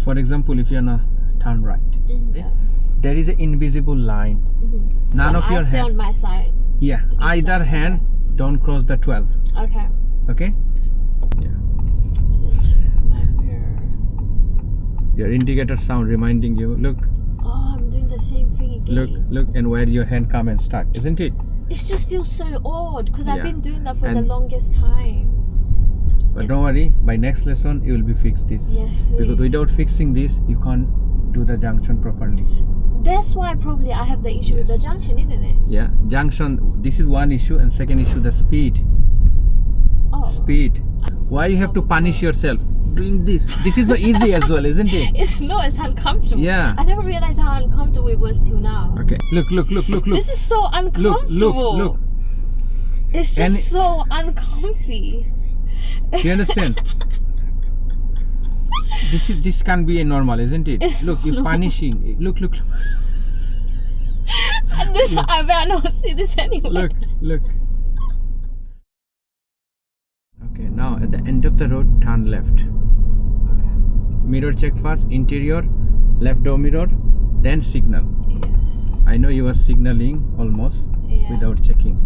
For example, if you're gonna turn right, Yeah. there is an invisible line. None So of your I'll stay hand. on my side. Yeah, either side, hand. Don't cross the 12. Okay. Okay. Yeah. My mirror. Your indicator sound reminding you. Look, Oh, I'm doing the same thing again. look, and where your hand come and stuck, isn't it? It just feels so odd because I've Yeah. been doing that for the And- longest time. But don't worry. By next lesson, you will be fixed this. Yes, Because please. without fixing this, you can't do the junction properly. That's why probably I have the issue with the junction, isn't it? Yeah, junction. This is one issue, and second issue, the speed. Oh. Speed. Why you have to punish yourself doing this? This is not easy as well, isn't it? It's not, it's uncomfortable. Yeah. I never realized how uncomfortable it was till now. Okay. Look. This is so uncomfortable. Look. It's just And- so uncomfy. You understand? This can be a normal, isn't it? It's Look, you're normal. punishing. Look. And this, I better not see this anyway. Look. Okay, now at the end of the road, turn left. Okay. Mirror check first, interior, left door mirror, then signal. Yes. I know you were signaling almost Yeah. without checking.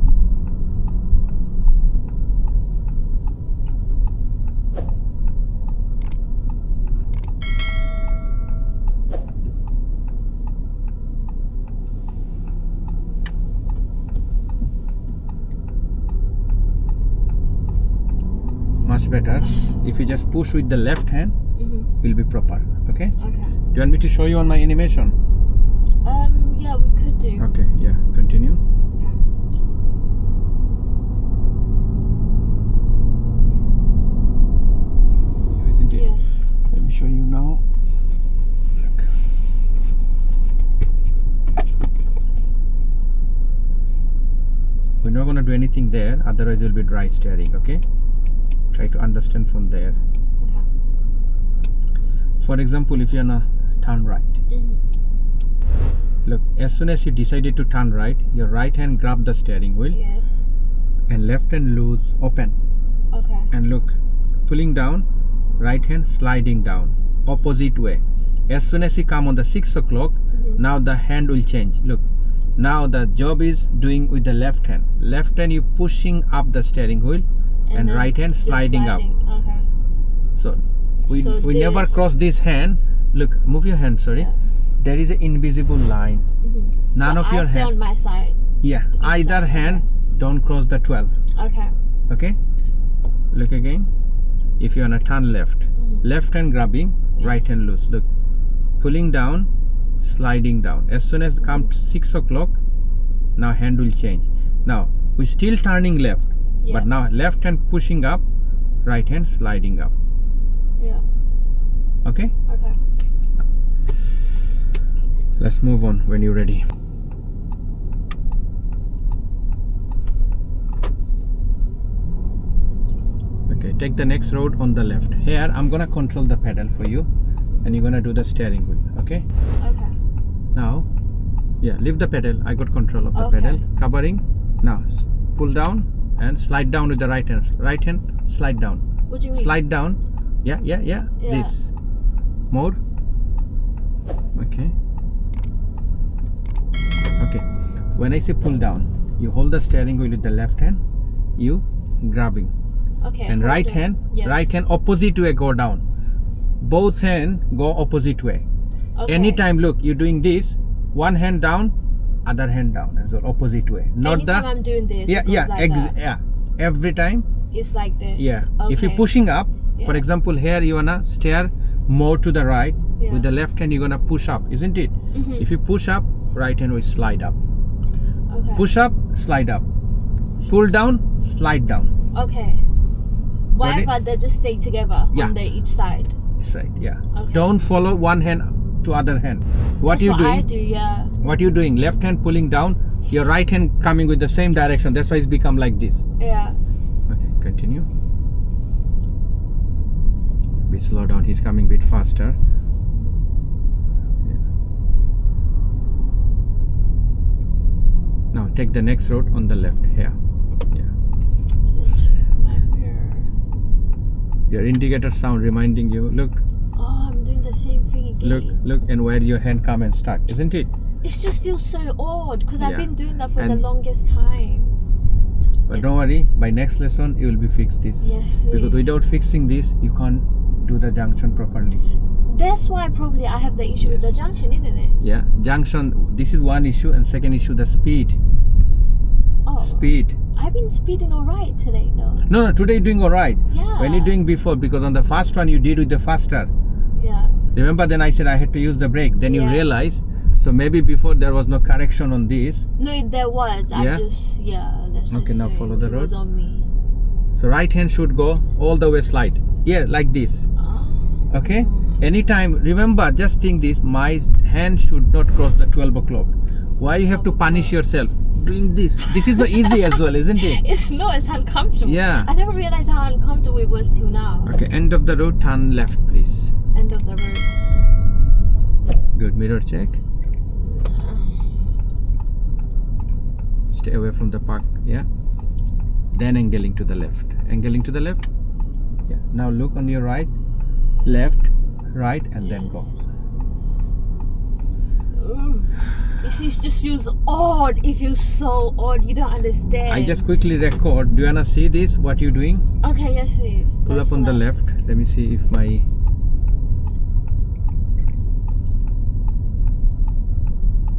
Much better. If you just push with the left hand, will be proper. Okay? Okay. Do you want me to show you on my animation? Yeah, we could do. Okay, yeah. Continue. Isn't it? Yes. Let me show you now. Look. We're not gonna do anything there, otherwise you'll be dry steering, okay? Try to understand from there. Okay. For example, if you're gonna turn right. Look, as soon as you decided to turn right, your right hand grab the steering wheel Yes. and left hand loose, open. Okay. And look, pulling down, right hand sliding down, opposite way. As soon as you come on the 6 o'clock, now the hand will change. Look, now the job is doing with the left hand. Left hand you pushing up the steering wheel and then right hand just sliding up. Okay. So we So never this- cross this hand. Look, move your hand, sorry. Yeah. There is an invisible line. None so of I'll your stay hand. on my side. Yeah, either side, hand, don't cross the 12. Okay. Okay, look again. If you wanna turn left, left hand grabbing, right hand loose. Look, pulling down, sliding down. As soon as come 6 o'clock, now hand will change. Now we still turning left, Yeah. but now left hand pushing up, right hand sliding up. Yeah. Okay, Okay. let's move on when you're ready. Okay, take the next road on the left. Here I'm gonna control the pedal for you and you're gonna do the steering wheel. Okay, Okay. now yeah, leave the pedal. I got control of the Okay. pedal. Covering. Now pull down and slide down with the right hand. Right hand slide down. What do you mean? Slide down. Yeah. Yeah. This. More. Okay. Okay. When I say pull down, you hold the steering wheel with the left hand. You grabbing. Okay. And hold right on. hand. Yes. Right hand opposite way go down. Both hand go opposite way. Okay. Anytime look, you're doing this. One hand down, other hand down as well, opposite way. Not Anytime the I'm doing this. yeah it goes yeah like that. yeah. Every time It's like this. yeah. Okay. If you're pushing up, for Yeah. example, here you wanna steer more to the right. Yeah. With the left hand, you're gonna push up, isn't it? If you push up, right hand will slide up. Okay. Push up, slide up. Pull down, slide down. Okay. Why Got it? if they just stay together Yeah. on their each side? This side, yeah. Okay. Don't follow one hand to other hand. What That's you what I doing? do, yeah. What you doing? Left hand pulling down, your right hand coming with the same direction. That's why it's become like this. Yeah. Okay, continue. Be slow down. He's coming a bit faster. Yeah. Now take the next road on the left here. Yeah. My mirror. Your indicator sound reminding you. Look, Oh, I'm doing the same thing Look, and where your hand come and stuck, isn't it? It just feels so odd because I've Yeah. been doing that for the And- longest time. But don't worry, by next lesson you will be fixed this. Yes, Because please. without fixing this, you can't do the junction properly. That's why probably I have the issue with the junction, isn't it? Yeah, junction. This is one issue, and second issue, the speed. Oh. Speed. I've been speeding alright today though. No, today you're doing all right. Yeah. When you're doing before, because on the first one you did with the faster. Yeah. Remember, then I said I had to use the brake. Then you Yeah. realize. So maybe before there was no correction on this. No, there was. Yeah? Let's Okay, just now say follow the it was road. on me. So right hand should go all the way slide. Yeah, like this. Oh. Okay. Anytime, remember, just think this. My hand should not cross the 12 o'clock. Why you have to punish yourself doing this? This is not easy as well, isn't it? It's not. It's uncomfortable. Yeah. I never realized how uncomfortable it was till now. Okay, end of the road, turn left, please. End of the road. Good, mirror check. Stay away from the park, yeah. Then angling to the left. Angling to the left. Yeah. Now look on your right, left, right, and then go. Ugh. It just feels odd. It feels so odd. You don't understand. I just quickly record. Do you wanna see this? What you doing? Okay, yes, please. Pull Let's up on the left. Let me see if my.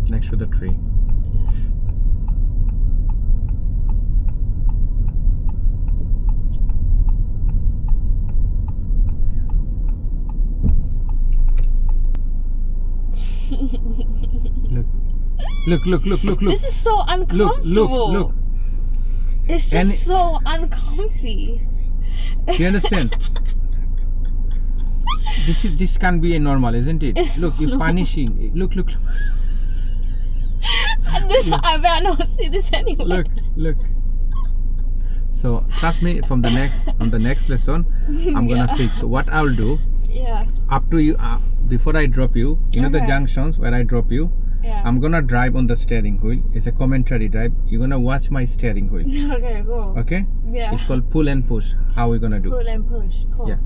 Next to the tree. Look. This is so uncomfortable. Look. It's just And- so uncomfy. Do you understand? This can be a normal, isn't it? It's Look, you're normal. punishing. Look. And this, I better not see this anyway. Look. So trust me, on the next lesson, I'm gonna Yeah. fix. So what I'll do, Yeah. up to you, before I drop you, you know the Okay. junctions where I drop you, Yeah. I'm gonna drive on the steering wheel. It's a commentary drive. You're gonna watch my steering wheel. Okay, go. Okay? Yeah. It's called pull and push. How we gonna do? Pull and push. Cool. Yeah.